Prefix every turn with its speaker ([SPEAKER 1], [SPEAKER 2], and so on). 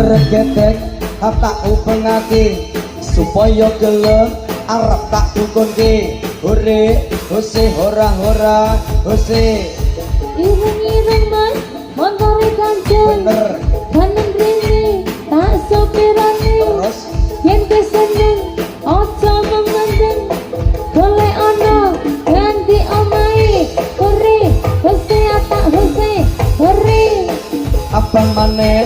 [SPEAKER 1] regetek tak upengake supaya gelem arep tak dukunke hore hose hora hose
[SPEAKER 2] ireng-ireng mas montore kancen
[SPEAKER 1] bener
[SPEAKER 2] kanan rene tak sopirane
[SPEAKER 1] terus
[SPEAKER 2] yen keseneng ojo memandang golek ana ganti omahe hore hose atak hose hore
[SPEAKER 1] abang maneh